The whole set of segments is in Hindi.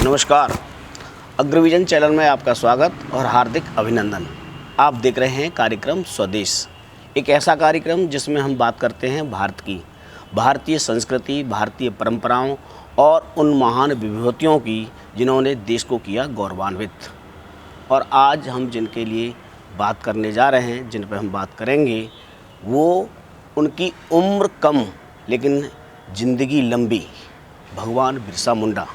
नमस्कार। अग्रविजन चैनल में आपका स्वागत और हार्दिक अभिनंदन। आप देख रहे हैं कार्यक्रम स्वदेश, एक ऐसा कार्यक्रम जिसमें हम बात करते हैं भारत की, भारतीय संस्कृति, भारतीय परंपराओं और उन महान विभूतियों की जिन्होंने देश को किया गौरवान्वित। और आज हम जिनके लिए बात करने जा रहे हैं, जिन पर हम बात करेंगे, वो उनकी उम्र कम लेकिन ज़िंदगी लंबी, भगवान बिरसा मुंडा।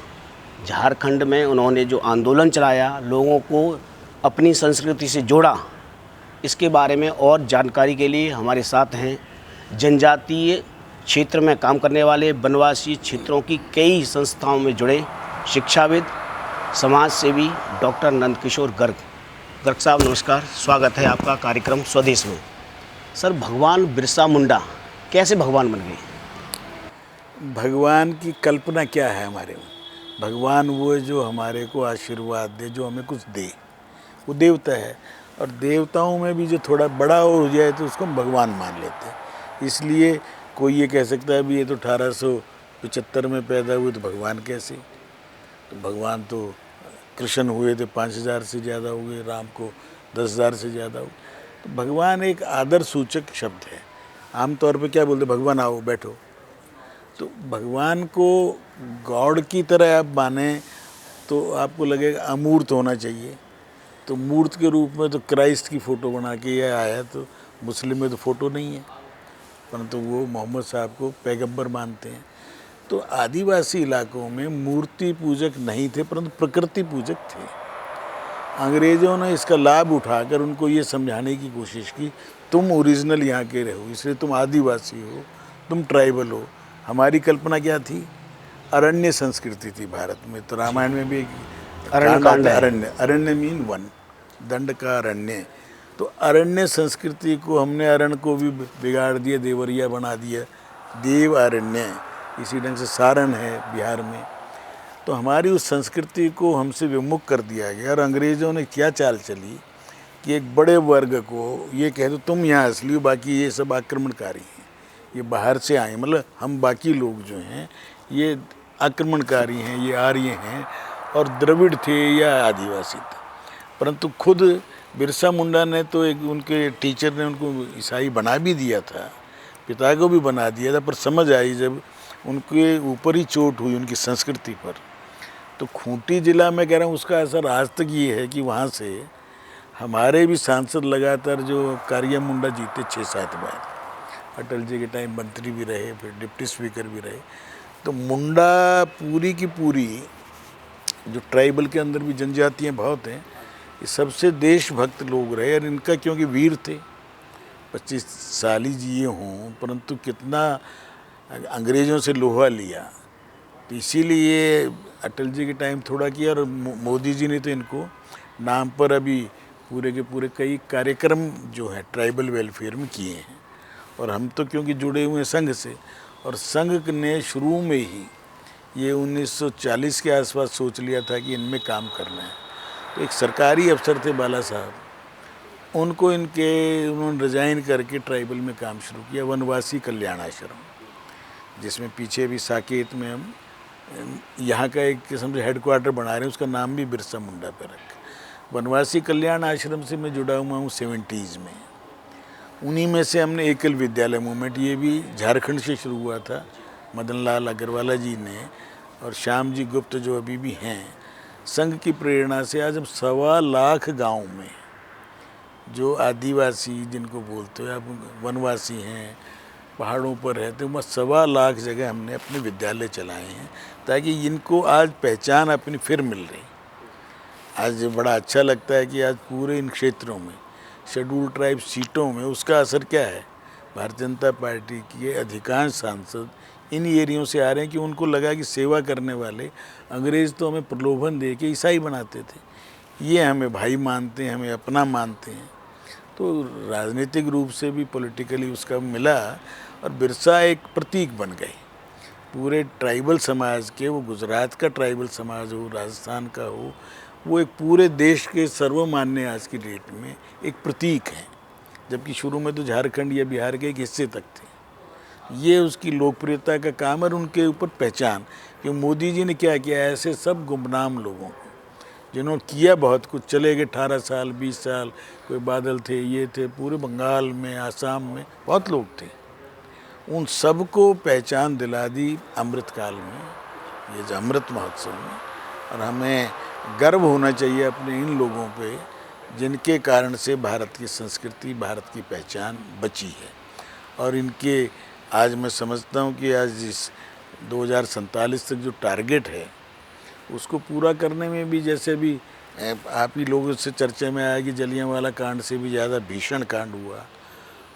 झारखंड में उन्होंने जो आंदोलन चलाया, लोगों को अपनी संस्कृति से जोड़ा, इसके बारे में और जानकारी के लिए हमारे साथ हैं जनजातीय क्षेत्र में काम करने वाले, वनवासी क्षेत्रों की कई संस्थाओं में जुड़े शिक्षाविद, समाज सेवी डॉक्टर नंदकिशोर गर्ग। गर्ग साहब नमस्कार, स्वागत है आपका कार्यक्रम स्वदेश में। सर, भगवान बिरसा मुंडा कैसे भगवान बन गए? भगवान की कल्पना क्या है हमारे में? भगवान वो है जो हमारे को आशीर्वाद दे, जो हमें कुछ दे, वो देवता है। और देवताओं में भी जो थोड़ा बड़ा हो जाए तो उसको हम भगवान मान लेते हैं। इसलिए कोई ये कह सकता है भी ये तो 1875 में पैदा हुए तो भगवान कैसे? तो भगवान तो कृष्ण हुए थे, 5000 से ज़्यादा हुए, राम को 10,000 से ज़्यादा हुए। तो भगवान एक आदर सूचक शब्द है। आमतौर पे क्या बोलते, भगवान आओ बैठो। तो भगवान को गॉड की तरह आप माने तो आपको लगेगा अमूर्त होना चाहिए। तो मूर्त के रूप में तो क्राइस्ट की फ़ोटो बना के यह आया, तो मुस्लिम में तो फ़ोटो नहीं है, परंतु वो मोहम्मद साहब को पैगंबर मानते हैं। तो आदिवासी इलाकों में मूर्ति पूजक नहीं थे, परंतु प्रकृति पूजक थे। अंग्रेज़ों ने इसका लाभ उठाकर उनको ये समझाने की कोशिश की, तुम ओरिजिनल यहाँ के रहो, इसलिए तुम आदिवासी हो, तुम ट्राइबल हो। हमारी कल्पना क्या थी? अरण्य संस्कृति थी भारत में। तो रामायण में भी अरण्य मीन वन, दंड का अरण्य। तो अरण्य संस्कृति को हमने अरण्य को भी बिगाड़ दिया, देवरिया बना दिया, देव अरण्य। इसी ढंग से सारण है बिहार में। तो हमारी उस संस्कृति को हमसे विमुख कर दिया गया। और अंग्रेज़ों ने क्या चाल चली कि एक बड़े वर्ग को ये कह दो तुम यहाँ असली हो, बाकी ये सब आक्रमणकारी हैं, ये बाहर से आए, मतलब हम बाकी लोग जो हैं ये आक्रमणकारी हैं, ये आर्य हैं और द्रविड़ थे या आदिवासी थे। परंतु खुद बिरसा मुंडा ने तो एक उनके टीचर ने उनको ईसाई बना भी दिया था, पिता को भी बना दिया था, पर समझ आई जब उनके ऊपर ही चोट हुई उनकी संस्कृति पर। तो खूंटी जिला में कह रहा हूँ उसका असर आज तक ये है कि वहाँ से हमारे भी सांसद लगातार जो कारिया मुंडा जीते 6-7 बार, अटल जी के टाइम मंत्री भी रहे, फिर डिप्टी स्पीकर भी रहे। तो मुंडा पूरी की पूरी, जो ट्राइबल के अंदर भी जनजातियाँ बहुत हैं, ये सबसे देशभक्त लोग रहे। और इनका क्योंकि वीर थे, 25 साल ही जिए हों, परंतु कितना अंग्रेज़ों से लोहा लिया। तो इसीलिए अटल जी के टाइम थोड़ा किया, और मोदी जी ने तो इनको नाम पर अभी पूरे के पूरे कई कार्यक्रम जो है ट्राइबल वेलफेयर में किए हैं। और हम तो क्योंकि जुड़े हुए हैं संघ से, और संघ ने शुरू में ही ये 1940 के आसपास सोच लिया था कि इनमें काम करना है। तो एक सरकारी अफसर थे बाला साहब, उन्होंने रिजाइन करके ट्राइबल में काम शुरू किया, वनवासी कल्याण आश्रम, जिसमें पीछे भी साकेत में हम यहाँ का एक किस्म से हेडक्वार्टर बना रहे हैं, उसका नाम भी बिरसा मुंडा पे रखा। वनवासी कल्याण आश्रम से मैं जुड़ा हुआ हूँ 70s में। उन्हीं में से हमने एकल विद्यालय मूवमेंट, ये भी झारखंड से शुरू हुआ था, मदन लाल अग्रवाला जी ने और श्याम जी गुप्त जो अभी भी हैं, संघ की प्रेरणा से आज हम 1.25 लाख गाँव में जो आदिवासी जिनको बोलते हो आप, वनवासी हैं, पहाड़ों पर रहते हैं, वह 1.25 लाख जगह हमने अपने विद्यालय चलाए हैं, ताकि इनको आज पहचान अपनी फिर मिल रही। आज बड़ा अच्छा लगता है कि आज पूरे इन क्षेत्रों में शेड्यूल ट्राइब सीटों में उसका असर क्या है, भारतीय जनता पार्टी के अधिकांश सांसद इन एरियों से आ रहे हैं कि उनको लगा कि सेवा करने वाले अंग्रेज़ तो हमें प्रलोभन दे के ईसाई बनाते थे, ये हमें भाई मानते हैं, हमें अपना मानते हैं। तो राजनीतिक रूप से भी पॉलिटिकली उसका मिला, और बिरसा एक प्रतीक बन गए पूरे ट्राइबल समाज के। वो गुजरात का ट्राइबल समाज हो, राजस्थान का हो, वो एक पूरे देश के सर्वमान्य आज की डेट में एक प्रतीक है, जबकि शुरू में तो झारखंड या बिहार के एक हिस्से तक थे। ये उसकी लोकप्रियता का काम और उनके ऊपर पहचान। कि मोदी जी ने क्या किया, ऐसे सब गुमनाम लोगों को जिन्होंने किया बहुत कुछ, चले गए 18 साल 20 साल, कोई बादल थे, ये थे, पूरे बंगाल में आसाम में बहुत लोग थे, उन सबको पहचान दिला दी अमृतकाल में, ये जो अमृत महोत्सव में। और हमें गर्व होना चाहिए अपने इन लोगों पे जिनके कारण से भारत की संस्कृति, भारत की पहचान बची है। और इनके आज मैं समझता हूँ कि आज इस 2047 तक जो टारगेट है उसको पूरा करने में भी, जैसे भी आप ही लोगों से चर्चा में आया कि जलियांवाला कांड से भी ज़्यादा भीषण कांड हुआ,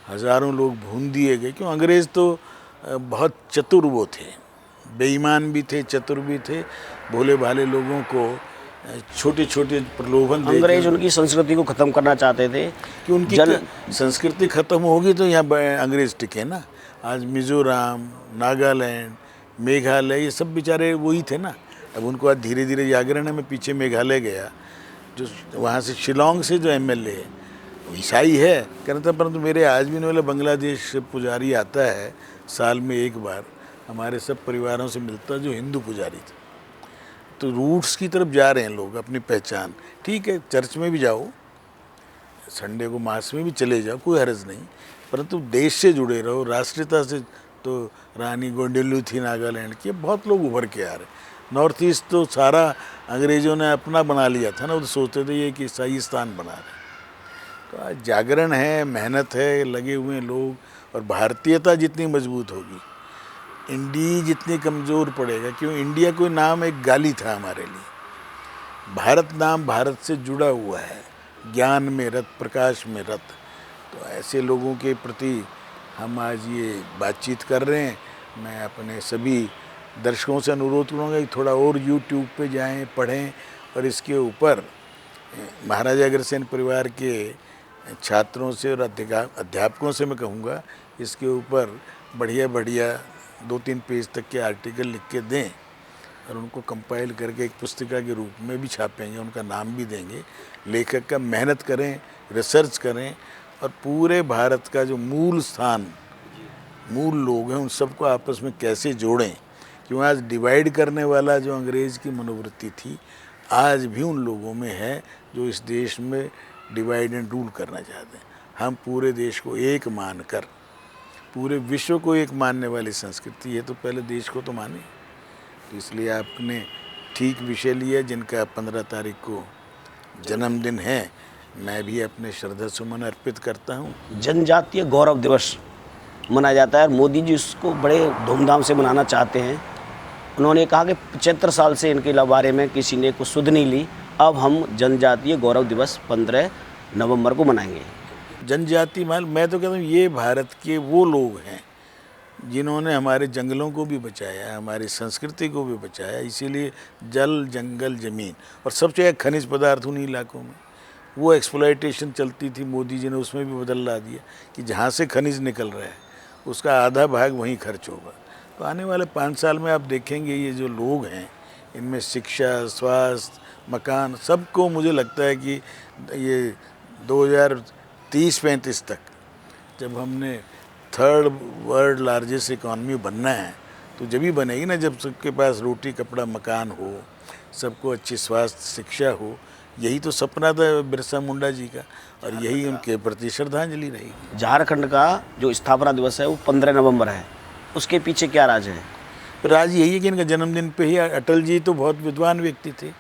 हज़ारों लोग भून दिए गए। क्यों? अंग्रेज़ तो बहुत चतुर वो थे, बेईमान भी थे, चतुर भी थे, भोले भाले लोगों को छोटे छोटे प्रलोभन दे। अंग्रेज उनकी संस्कृति को ख़त्म करना चाहते थे कि उनकी संस्कृति ख़त्म होगी तो यहाँ अंग्रेज़ टिके ना। आज मिज़ोरम, नागालैंड, मेघालय, ये सब बेचारे वही थे ना। अब उनको आज धीरे धीरे जागरण है। मैं पीछे मेघालय गया, जो वहाँ से शिलोंग से जो एमएलए है ईसाई है कहता, परंतु मेरे आज भी वाला बांग्लादेश से पुजारी आता है साल में एक बार, हमारे सब परिवारों से मिलता जो हिंदू पुजारी थे। तो रूट्स की तरफ जा रहे हैं लोग, अपनी पहचान। ठीक है, चर्च में भी जाओ, संडे को मास में भी चले जाओ, कोई हर्ज नहीं, परंतु देश से जुड़े रहो, राष्ट्रीयता से। तो रानी गोंडेलू थी नागालैंड की, बहुत लोग उभर के आ रहे। नॉर्थ ईस्ट तो सारा अंग्रेज़ों ने अपना बना लिया था ना, वो तो सोचते थे ये कि ईसाईस्तान बना रहे। तो आज जागरण है, मेहनत है, लगे हुए लोग, और भारतीयता जितनी मजबूत होगी, इंडिया जितनी कमज़ोर पड़ेगा। क्यों? इंडिया कोई नाम एक गाली था हमारे लिए, भारत नाम भारत से जुड़ा हुआ है, ज्ञान में रत, प्रकाश में रत। तो ऐसे लोगों के प्रति हम आज ये बातचीत कर रहे हैं। मैं अपने सभी दर्शकों से अनुरोध करूँगा कि थोड़ा और यूट्यूब पे जाएं, पढ़ें, और इसके ऊपर महाराजा अग्रसेन परिवार के छात्रों से और अध्यापकों से मैं कहूँगा इसके ऊपर बढ़िया बढ़िया 2-3 पेज तक के आर्टिकल लिख के दें, और उनको कंपाइल करके एक पुस्तिका के रूप में भी छापेंगे, उनका नाम भी देंगे। लेखक का मेहनत करें, रिसर्च करें, और पूरे भारत का जो मूल स्थान, मूल लोग हैं, उन सबको आपस में कैसे जोड़ें। क्यों? आज डिवाइड करने वाला जो अंग्रेज़ की मनोवृत्ति थी, आज भी उन लोगों में है जो इस देश में डिवाइड एंड रूल करना चाहते हैं। हम पूरे देश को एक मानकर, पूरे विश्व को एक मानने वाली संस्कृति है, तो पहले देश को तो माने। तो इसलिए आपने ठीक विषय लिया, जिनका 15 तारीख को जन्मदिन है। मैं भी अपने श्रद्धा सुमन अर्पित करता हूँ। जनजातीय गौरव दिवस मनाया जाता है और मोदी जी उसको बड़े धूमधाम से मनाना चाहते हैं। उन्होंने कहा कि 75 साल से इनके बारे में किसी ने कुछ सुध नहीं ली, अब हम जनजातीय गौरव दिवस 15 नवंबर को मनाएंगे। जनजाति माल, मैं तो कहता हूँ ये भारत के वो लोग हैं जिन्होंने हमारे जंगलों को भी बचाया, हमारी संस्कृति को भी बचाया। इसीलिए जल, जंगल, ज़मीन और सबसे खनिज पदार्थ उन्हीं इलाकों में। वो एक्सप्लॉयटेशन चलती थी, मोदी जी ने उसमें भी बदल ला दिया कि जहाँ से खनिज निकल रहा है उसका आधा भाग वहीं खर्च होगा। तो आने वाले 5 साल में आप देखेंगे ये जो लोग हैं, इनमें शिक्षा, स्वास्थ्य, मकान, सबको मुझे लगता है कि ये 2030-35 तक जब हमने 3rd वर्ल्ड लार्जेस्ट इकॉनमी बनना है, तो जब ही बनेगी ना जब सबके पास रोटी, कपड़ा, मकान हो, सबको अच्छी स्वास्थ्य, शिक्षा हो। यही तो सपना था बिरसा मुंडा जी का, और यही उनके प्रति श्रद्धांजलि रहेगी। झारखंड का जो स्थापना दिवस है वो 15 नवंबर है, उसके पीछे क्या राज है? राज यही है कि इनका जन्मदिन पे ही, अटल जी तो बहुत विद्वान व्यक्ति थे,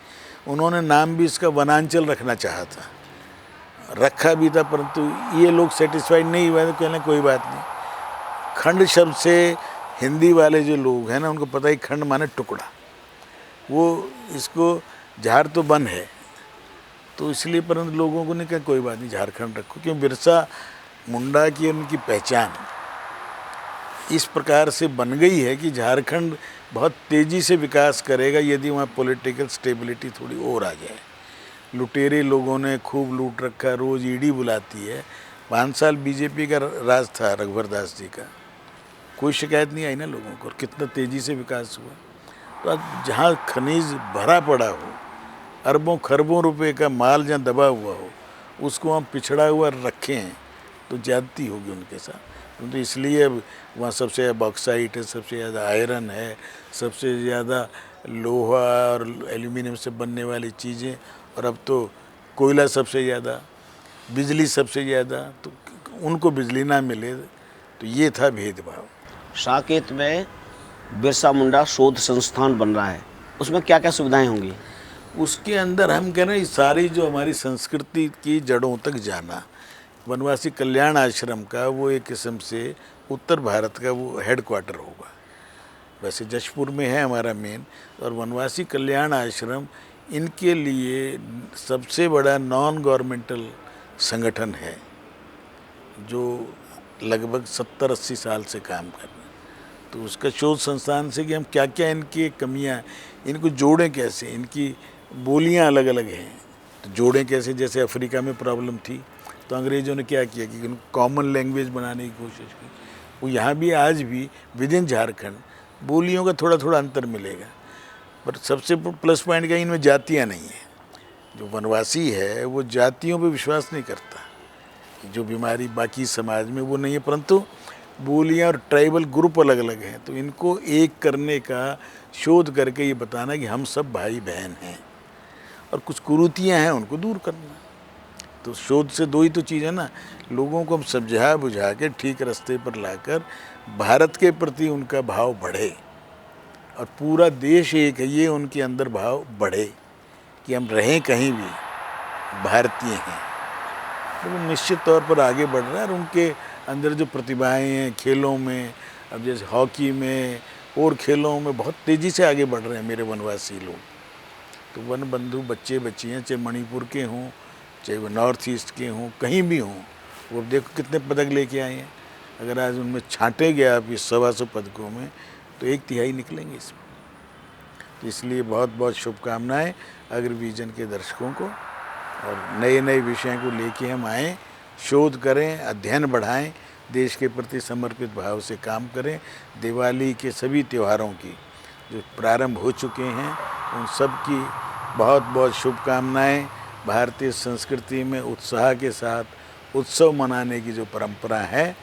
उन्होंने नाम भी इसका वनांचल रखना चाहा था, रखा भी था, परंतु ये लोग सेटिस्फाइड नहीं हुए, तो कहना कोई बात नहीं। खंड शब्द से हिंदी वाले जो लोग हैं ना, उनको पता ही खंड माने टुकड़ा, वो इसको झार तो बन है, तो इसलिए परंतु लोगों को नहीं कहा कोई बात नहीं झारखंड रखो। क्यों? बिरसा मुंडा की उनकी पहचान इस प्रकार से बन गई है कि झारखंड बहुत तेज़ी से विकास करेगा यदि वहाँ पॉलिटिकल स्टेबिलिटी थोड़ी और आ जाए। लुटेरे लोगों ने खूब लूट रखा, रोज़ ईडी बुलाती है। 5 साल बीजेपी का राज था रघुवर दास जी का, कोई शिकायत नहीं आई ना लोगों को, और कितना तेज़ी से विकास हुआ। तो आज जहाँ खनिज भरा पड़ा हो, अरबों खरबों रुपए का माल जहाँ दबा हुआ हो, उसको हम पिछड़ा हुआ रखें तो ज्यादती होगी उनके साथ। तो इसलिए अब वहाँ सबसे ज़्यादा बॉक्साइट है, सबसे ज़्यादा आयरन है, सबसे ज़्यादा लोहा और एल्यूमिनियम से बनने वाली चीज़ें, और अब तो कोयला सबसे ज़्यादा, बिजली सबसे ज़्यादा, तो उनको बिजली ना मिले, तो ये था भेदभाव। साकेत में बिरसा मुंडा शोध संस्थान बन रहा है, उसमें क्या क्या सुविधाएं होंगी? उसके अंदर हम कह रहे हैं सारी जो हमारी संस्कृति की जड़ों तक जाना। वनवासी कल्याण आश्रम का वो एक किस्म से उत्तर भारत का वो हेड क्वार्टर होगा। वैसे जशपुर में है हमारा मेन, और वनवासी कल्याण आश्रम इनके लिए सबसे बड़ा नॉन गवर्नमेंटल संगठन है जो लगभग 70-80 साल से काम कर रहे हैं। तो उसका शोध संस्थान से कि हम क्या क्या इनकी कमियां, इनको जोड़ें कैसे, इनकी बोलियां अलग अलग हैं तो जोड़ें कैसे। जैसे अफ्रीका में प्रॉब्लम थी तो अंग्रेज़ों ने क्या किया कि उनको कॉमन लैंग्वेज बनाने की कोशिश की। वो यहाँ भी आज भी विद इन झारखंड बोलियों का थोड़ा थोड़ा अंतर मिलेगा, पर सबसे प्लस पॉइंट का इनमें जातियाँ नहीं हैं। जो वनवासी है वो जातियों पे विश्वास नहीं करता, जो बीमारी बाकी समाज में वो नहीं है, परंतु बोलियाँ और ट्राइबल ग्रुप अलग अलग हैं, तो इनको एक करने का शोध करके ये बताना कि हम सब भाई बहन हैं और कुछ कुरीतियाँ हैं उनको दूर करना। तो शोध से दो ही तो चीज़ है ना, लोगों को हम समझा बुझा के ठीक रास्ते पर लाकर भारत के प्रति उनका भाव बढ़े, और पूरा देश एक है ये उनके अंदर भाव बढ़े कि हम रहें कहीं भी भारतीय हैं। तो वो निश्चित तौर पर आगे बढ़ रहा है, और उनके अंदर जो प्रतिभाएं हैं खेलों में, अब जैसे हॉकी में और खेलों में बहुत तेज़ी से आगे बढ़ रहे हैं मेरे वनवासी लोग। तो वन बंधु बच्चे बच्चियाँ चाहे मणिपुर के हों, चाहे वो नॉर्थ ईस्ट के हों, कहीं भी हों, वो देखो कितने पदक लेके आए हैं। अगर आज उनमें छांटे गया आप इस 125 पदकों में तो 1/3 निकलेंगे इसमें। तो इसलिए बहुत बहुत शुभकामनाएं अग्रविजन के दर्शकों को, और नए नए विषयों को लेके हम आएँ, शोध करें, अध्ययन बढ़ाएं, देश के प्रति समर्पित भाव से काम करें। दिवाली के सभी त्योहारों की जो प्रारंभ हो चुके हैं उन सब की बहुत बहुत शुभकामनाएं। भारतीय संस्कृति में उत्साह के साथ उत्सव मनाने की जो परंपरा है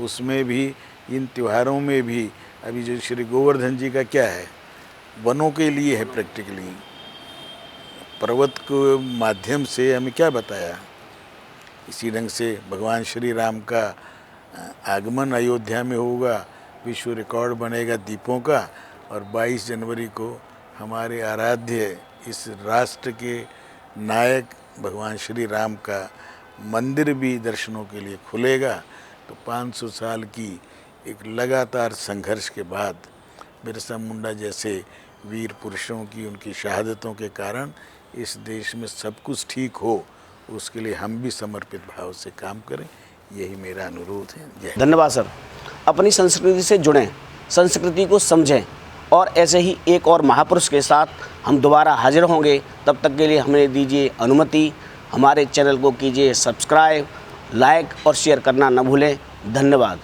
उसमें भी, इन त्योहारों में भी, अभी जो श्री गोवर्धन जी का क्या है, वनों के लिए है प्रैक्टिकली, पर्वत के माध्यम से हमें क्या बताया। इसी ढंग से भगवान श्री राम का आगमन अयोध्या में होगा, विश्व रिकॉर्ड बनेगा दीपों का, और 22 जनवरी को हमारे आराध्य इस राष्ट्र के नायक भगवान श्री राम का मंदिर भी दर्शनों के लिए खुलेगा। तो 500 साल की एक लगातार संघर्ष के बाद बिरसा मुंडा जैसे वीर पुरुषों की, उनकी शहादतों के कारण इस देश में सब कुछ ठीक हो, उसके लिए हम भी समर्पित भाव से काम करें, यही मेरा अनुरोध है। जय। धन्यवाद सर। अपनी संस्कृति से जुड़ें, संस्कृति को समझें, और ऐसे ही एक और महापुरुष के साथ हम दोबारा हाजिर होंगे। तब तक के लिए हमें दीजिए अनुमति। हमारे चैनल को कीजिए सब्सक्राइब, लाइक और शेयर करना न भूलें। धन्यवाद।